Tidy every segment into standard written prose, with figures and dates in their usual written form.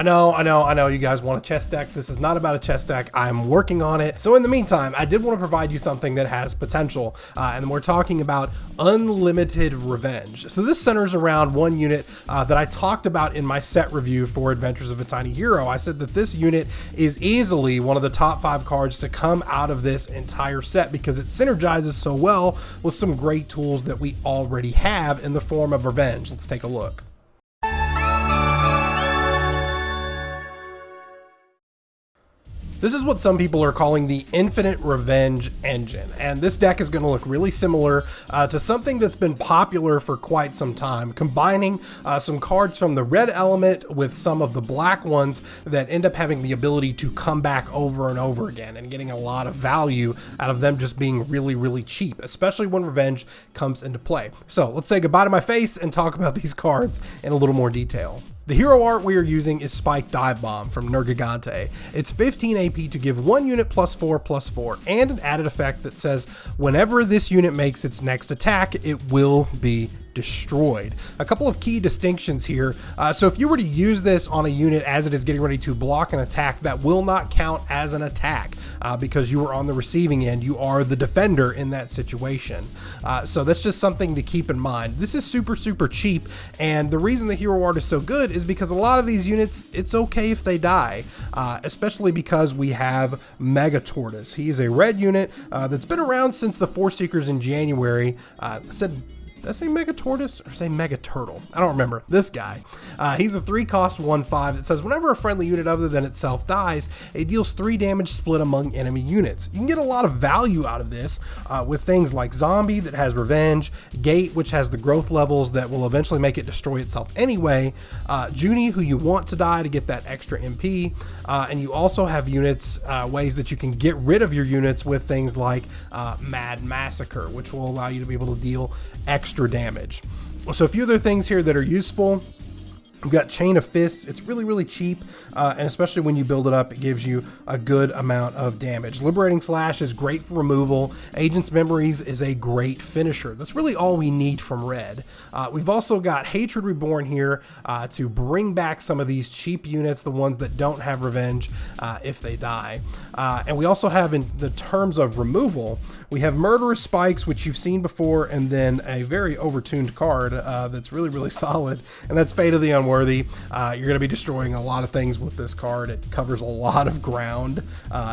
I know you guys want a chest deck. This is not about a chest deck. I'm working on it. So in the meantime, I did want to provide you something that has potential. And we're talking about unlimited revenge. So this centers around one unit that I talked about in my set review for Adventures of a Tiny Hero. I said that this unit is easily one of the top 5 cards to come out of this entire set because it synergizes so well with some great tools that we already have in the form of revenge. Let's take a look. This is what some people are calling the Infinite Revenge Engine, and this deck is going to look really similar to something that's been popular for quite some time, combining some cards from the red element with some of the black ones that end up having the ability to come back over and over again and getting a lot of value out of them just being really, really cheap, especially when revenge comes into play. So let's say goodbye to my face and talk about these cards in a little more detail. The hero art we are using is Spike Dive Bomb from Nergigante. It's 15 AP to give one unit +4/+4 and an added effect that says whenever this unit makes its next attack, it will be destroyed. A couple of key distinctions here. So if you were to use this on a unit as it is getting ready to block an attack, that will not count as an attack because you are on the receiving end. You are the defender in that situation. So that's just something to keep in mind. This is super, super cheap. And the reason the hero art is so good is because a lot of these units, it's okay if they die, especially because we have Mega Tortoise. He is a red unit that's been around since the Force Seekers in January. Did I say Mega Tortoise or say Mega Turtle? I don't remember. This guy. He's a 3-cost 1/5 that says whenever a friendly unit other than itself dies, it deals 3 damage split among enemy units. You can get a lot of value out of this with things like Zombie that has Revenge, Gate which has the growth levels that will eventually make it destroy itself anyway, Junie who you want to die to get that extra MP, and you also have units, ways that you can get rid of your units with things like Mad Massacre, which will allow you to be able to deal extra damage. So a few other things here that are useful. We've got Chain of Fists. It's really, really cheap, and especially when you build it up, it gives you a good amount of damage. Liberating Slash is great for removal. Agent's Memories is a great finisher. That's really all we need from red. We've also got Hatred Reborn here to bring back some of these cheap units, the ones that don't have revenge if they die. And we also have, in the terms of removal, we have Murderous Spikes, which you've seen before, and then a very overtuned card that's really, really solid, and that's Fate of the Unworthy. You're going to be destroying a lot of things with this card. It covers a lot of ground.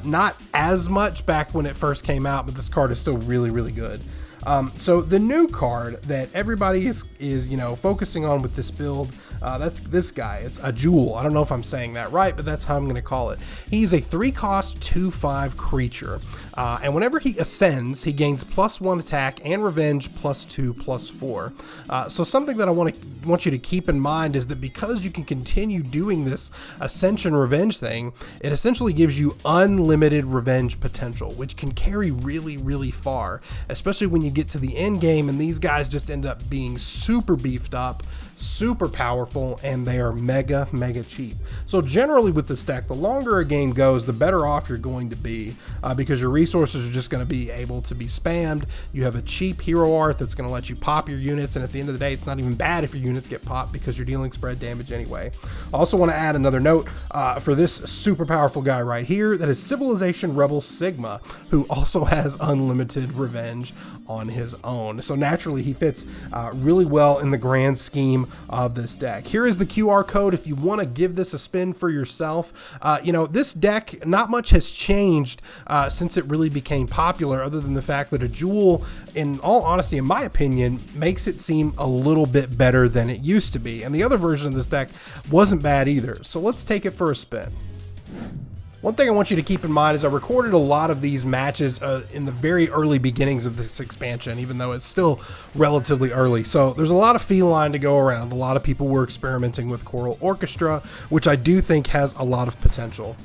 Not as much back when it first came out, but this card is still really, really good. So the new card that everybody is focusing on with this build, that's this guy. It's a Jewel. I don't know if I'm saying that right, but that's how I'm going to call it. He's a 3-cost 2/5 creature, and whenever he ascends, he gains +1 attack and revenge +2/+4. So something that I want you to keep in mind is that because you can continue doing this ascension revenge thing, it essentially gives you unlimited revenge potential, which can carry really, really far, especially when you get to the end game and these guys just end up being super beefed up, super powerful, and they are mega, mega cheap. So generally with this deck, the longer a game goes, the better off you're going to be because your resources are just going to be able to be spammed. You have a cheap hero art that's going to let you pop your units, and at the end of the day, it's not even bad if your units get popped because you're dealing spread damage anyway. I also want to add another note for this super powerful guy right here. That is Civilization Rebel Sigma, who also has unlimited revenge on his own. So naturally, he fits really well in the grand scheme of this deck. Here is the QR code if you want to give this a spin for yourself. This deck, not much has changed since it really became popular, other than the fact that a Jewel, in all honesty, in my opinion, makes it seem a little bit better than it used to be. And the other version of this deck wasn't bad either. So let's take it for a spin. One thing I want you to keep in mind is I recorded a lot of these matches in the very early beginnings of this expansion, even though it's still relatively early. So there's a lot of Feline to go around. A lot of people were experimenting with Choral Orchestra, which I do think has a lot of potential.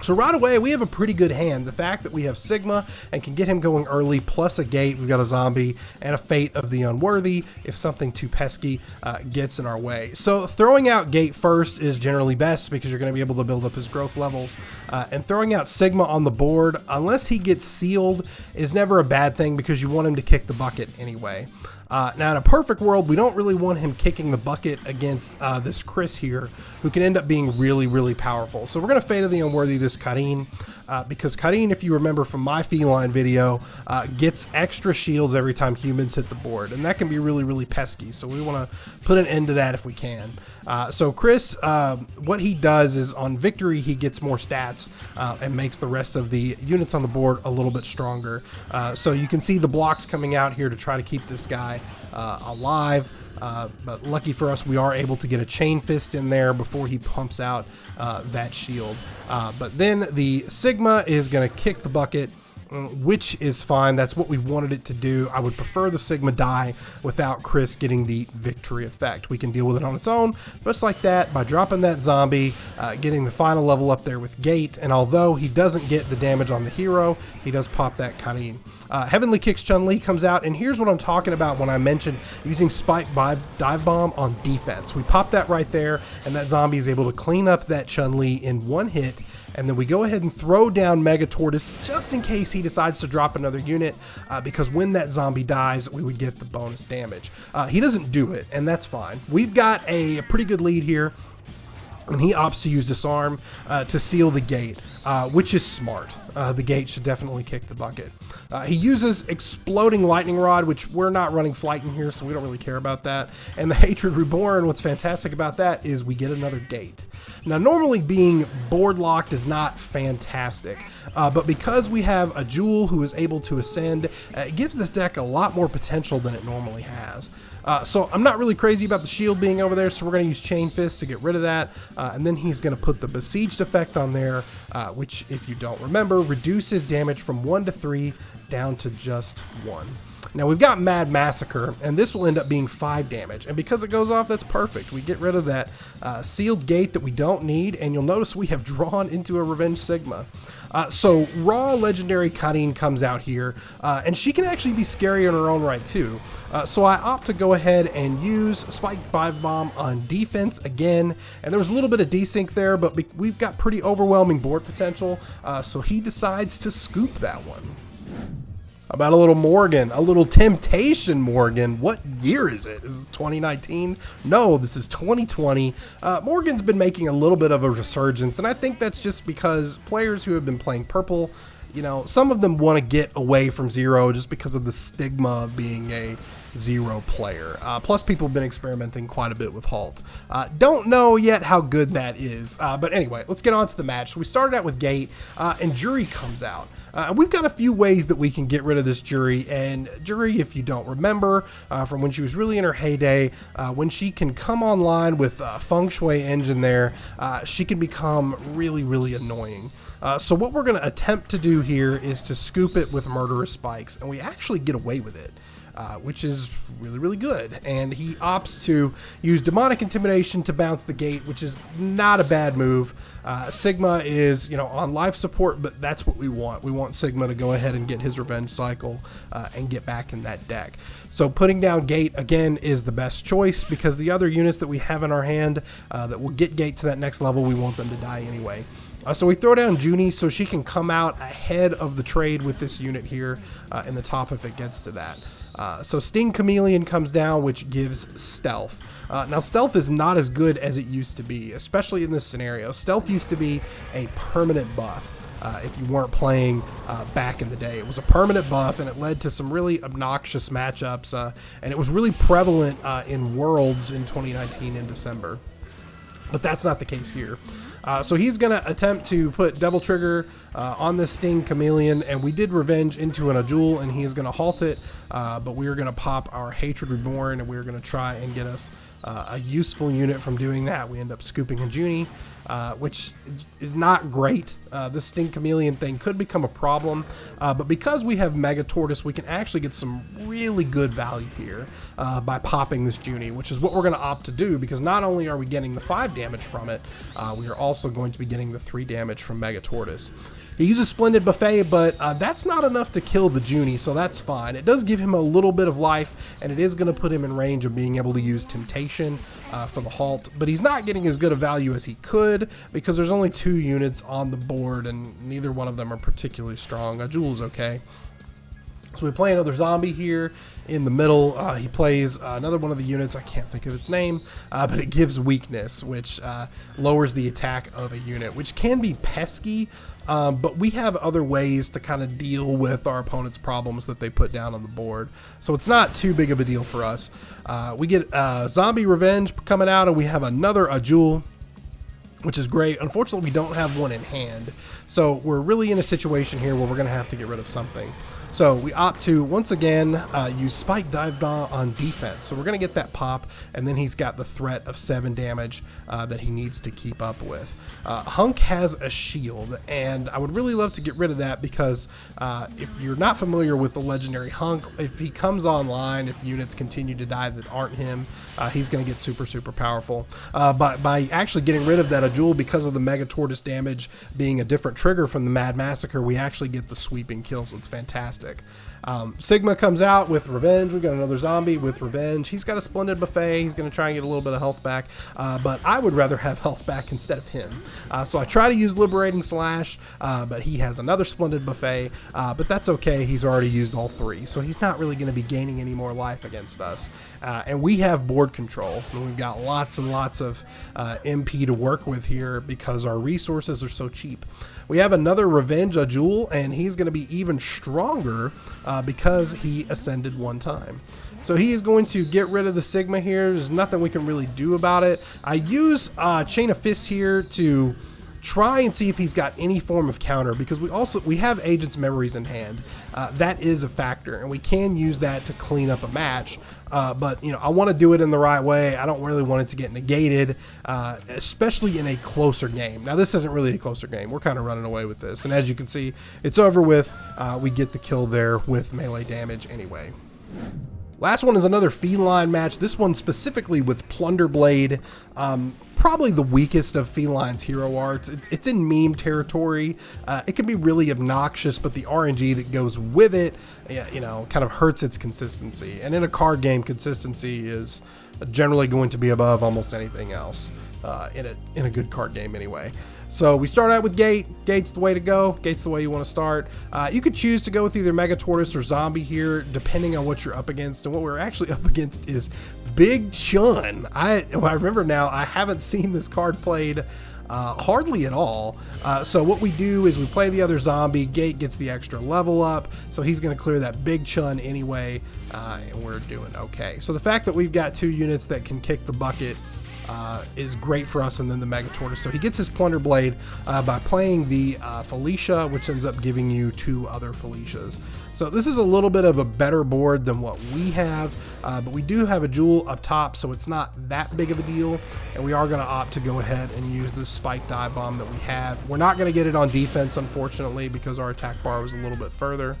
So right away, we have a pretty good hand. The fact that we have Sigma and can get him going early, plus a Gate, we've got a Zombie, and a Fate of the Unworthy if something too pesky gets in our way. So throwing out Gate first is generally best because you're going to be able to build up his growth levels. And throwing out Sigma on the board, unless he gets sealed, is never a bad thing because you want him to kick the bucket anyway. Now, in a perfect world, we don't really want him kicking the bucket against this Chris here, who can end up being really, really powerful. So we're going to Fate of the Unworthy this Karin, because Karin, if you remember from my Feline video, gets extra shields every time humans hit the board, and that can be really, really pesky. So we want to put an end to that if we can. So Chris, what he does is on victory, he gets more stats and makes the rest of the units on the board a little bit stronger. So you can see the blocks coming out here to try to keep this guy alive. But lucky for us, we are able to get a chain fist in there before he pumps out that shield. But then the Sigma is going to kick the bucket, which is fine. That's what we wanted it to do. I would prefer the Sigma die without Chris getting the victory effect. We can deal with it on its own, just like that, by dropping that zombie, getting the final level up there with Gate, and although he doesn't get the damage on the hero, he does pop that Karin. Heavenly Kicks Chun-Li comes out, and here's what I'm talking about when I mentioned using Spike Dive Bomb on defense. We pop that right there, and that zombie is able to clean up that Chun-Li in one hit. And then we go ahead and throw down Mega Tortoise just in case he decides to drop another unit, because when that zombie dies, we would get the bonus damage. He doesn't do it, and that's fine. We've got a pretty good lead here, and he opts to use Disarm to seal the gate, which is smart. The gate should definitely kick the bucket. He uses Exploding Lightning Rod, which we're not running Flight in here, so we don't really care about that. And the Hatred Reborn, what's fantastic about that is we get another gate. Now, normally being board locked is not fantastic, but because we have a Jewel who is able to ascend, it gives this deck a lot more potential than it normally has. So I'm not really crazy about the shield being over there, so we're going to use Chain Fist to get rid of that, and then he's going to put the Besieged effect on there, which, if you don't remember, reduces damage from 1 to 3 down to just 1. Now we've got Mad Massacre, and this will end up being 5 damage, and because it goes off, that's perfect. We get rid of that sealed gate that we don't need, and you'll notice we have drawn into a Revenge Sigma. So Raw Legendary Karin comes out here, and she can actually be scary in her own right too. So I opt to go ahead and use Spike Dive Bomb on defense again, and there was a little bit of desync there, but we've got pretty overwhelming board potential, so he decides to scoop that one. About a little Morgan, a little Temptation Morgan. What year is it? Is this 2019? No, this is 2020. Morgan's been making a little bit of a resurgence, and I think that's just because players who have been playing purple, you know, some of them want to get away from zero just because of the stigma of being a zero player. Plus, people have been experimenting quite a bit with Halt. Don't know yet how good that is, but anyway, let's get on to the match. So we started out with Gate, and Jury comes out. We've got a few ways that we can get rid of this Jury, and Jury, if you don't remember, from when she was really in her heyday, when she can come online with Feng Shui Engine there, she can become really, really annoying. So what we're going to attempt to do here is to scoop it with Murderous Spikes, and we actually get away with it. Which is really, really good. And he opts to use Demonic Intimidation to bounce the gate, which is not a bad move. Sigma is, you know, on life support, but that's what we want. We want Sigma to go ahead and get his revenge cycle and get back in that deck. So putting down Gate, again, is the best choice because the other units that we have in our hand that will get Gate to that next level, we want them to die anyway. So we throw down Junie so she can come out ahead of the trade with this unit here in the top if it gets to that. So Sting Chameleon comes down, which gives Stealth. Now, Stealth is not as good as it used to be, especially in this scenario. Stealth used to be a permanent buff if you weren't playing back in the day. It was a permanent buff, and it led to some really obnoxious matchups, and it was really prevalent in Worlds in 2019 in December. But that's not the case here. So he's going to attempt to put Double Trigger on this Sting Chameleon, and we did Revenge into an Ajul, and he is going to halt it, but we are going to pop our Hatred Reborn, and we're going to try and get us a useful unit from doing that. We end up scooping a Junie, which is not great. This Sting Chameleon thing could become a problem, but because we have Mega Tortoise, we can actually get some really good value here by popping this Junie, which is what we're going to opt to do, because not only are we getting the 5 damage from it, we are also going to be getting the 3 damage from Mega Tortoise. He uses Splendid Buffet, but that's not enough to kill the Junie, so that's fine. It does give him a little bit of life, and it is going to put him in range of being able to use Temptation for the halt, but he's not getting as good a value as he could because there's only 2 units on the board, and neither one of them are particularly strong. Ajul is okay. So we play another zombie here, in the middle. He plays another one of the units, I can't think of its name, but it gives weakness, which lowers the attack of a unit, which can be pesky. But we have other ways to kind of deal with our opponent's problems that they put down on the board. So it's not too big of a deal for us. We get Zombie Revenge coming out, and we have another Ajul, which is great. Unfortunately, we don't have one in hand. So we're really in a situation here where we're going to have to get rid of something. So we opt to, once again, use Spike Dive Bomb on defense. So we're going to get that pop, and then he's got the threat of 7 damage that he needs to keep up with. Hunk has a shield, and I would really love to get rid of that because if you're not familiar with the legendary Hunk, if he comes online, if units continue to die that aren't him, he's going to get super, super powerful. But by actually getting rid of that Ajul, because of the Mega Tortoise damage being a different trigger from the Mad Massacre, we actually get the sweeping kill, so it's fantastic. Sigma comes out with Revenge. We got another zombie with Revenge. He's got a Splendid Buffet. He's going to try and get a little bit of health back, but I would rather have health back instead of him. So I try to use Liberating Slash, but he has another Splendid Buffet, but that's okay. He's already used all 3, so he's not really going to be gaining any more life against us. And we have board control, and we've got lots and lots of MP to work with here because our resources are so cheap. We have another Revenge Ajul, and he's going to be even stronger because he ascended 1 time. So he is going to get rid of the Sigma here. There's nothing we can really do about it. I use Chain of Fists here to try and see if he's got any form of counter, because we have Agent's Memories in hand. That is a factor, and we can use that to clean up a match. But you know, I want to do it in the right way. I don't really want it to get negated, especially in a closer game. Now, this isn't really a closer game. We're kind of running away with this, and as you can see, it's over with. We get the kill there with melee damage anyway. Last one is another Feline match. This one specifically with Plunder Blade. Probably the weakest of Feline's hero arts. It's in meme territory. It can be really obnoxious, but the RNG that goes with it, you know, kind of hurts its consistency. And in a card game, consistency is generally going to be above almost anything else in a good card game anyway. So we start out with Gate. Gate's the way to go. Gate's the way you want to start. You could choose to go with either Mega Tortoise or Zombie here, depending on what you're up against. And what we're actually up against is Big Chun. I remember now, I haven't seen this card played hardly at all. So what we do is we play the other zombie. Gate gets the extra level up, so he's going to clear that Big Chun anyway, and we're doing okay. So the fact that we've got 2 units that can kick the bucket is great for us, and then the Mega Tortoise. So he gets his Plunder Blade by playing the Felicia, which ends up giving you 2 other Felicias. So this is a little bit of a better board than what we have, but we do have a Jewel up top, so it's not that big of a deal, and we are going to opt to go ahead and use this Spike Dive Bomb that we have. We're not going to get it on defense, unfortunately, because our attack bar was a little bit further.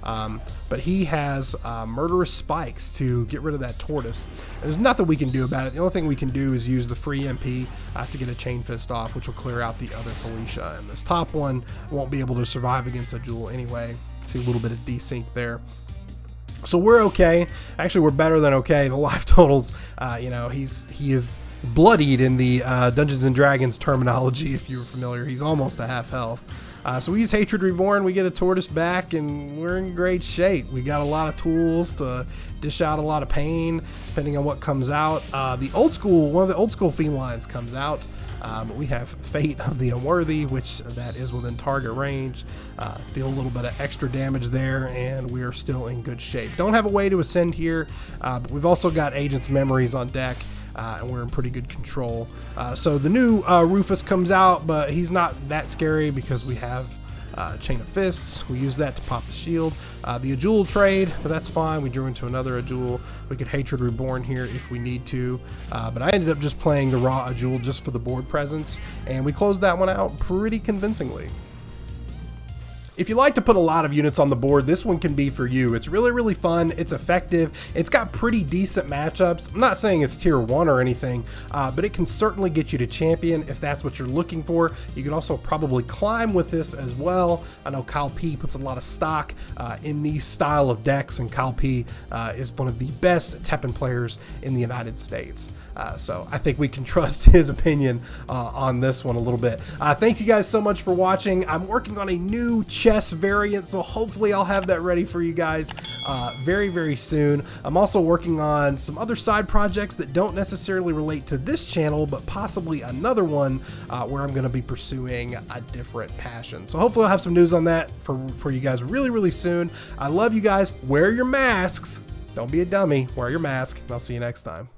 But he has Murderous Spikes to get rid of that Tortoise. There's nothing we can do about it. The only thing we can do is use the free MP to get a Chain Fist off, which will clear out the other Felicia. And this top one won't be able to survive against a Jewel anyway. See a little bit of desync there. So we're okay. Actually, we're better than okay. The life totals, you know, he is bloodied in the Dungeons and Dragons terminology, if you're familiar. He's almost a half health. So we use Hatred Reborn, we get a Tortoise back, and we're in great shape. We got a lot of tools to dish out a lot of pain, depending on what comes out. The old school, one of the old school Felines comes out, but we have Fate of the Unworthy, which that is within target range. Deal a little bit of extra damage there, and we are still in good shape. Don't have a way to ascend here, but we've also got Agent's Memories on deck. And we're in pretty good control. So the new Rufus comes out, but he's not that scary because we have Chain of Fists. We use that to pop the shield. The Ajul trade, but that's fine. We drew into another Ajul. We could Hatred Reborn here if we need to. But I ended up just playing the raw Ajul just for the board presence, and we closed that one out pretty convincingly. If you like to put a lot of units on the board, this one can be for you. It's really, really fun. It's effective. It's got pretty decent matchups. I'm not saying it's tier 1 or anything, but it can certainly get you to champion if that's what you're looking for. You can also probably climb with this as well. I know Kyle P puts a lot of stock in these style of decks, and Kyle P is one of the best TEPPEN players in the United States. So I think we can trust his opinion on this one a little bit. Thank you guys so much for watching. I'm working on a new chess variant, so hopefully I'll have that ready for you guys very, very soon. I'm also working on some other side projects that don't necessarily relate to this channel, but possibly another one where I'm going to be pursuing a different passion. So hopefully I'll have some news on that for you guys really, really soon. I love you guys. Wear your masks. Don't be a dummy. Wear your mask. And I'll see you next time.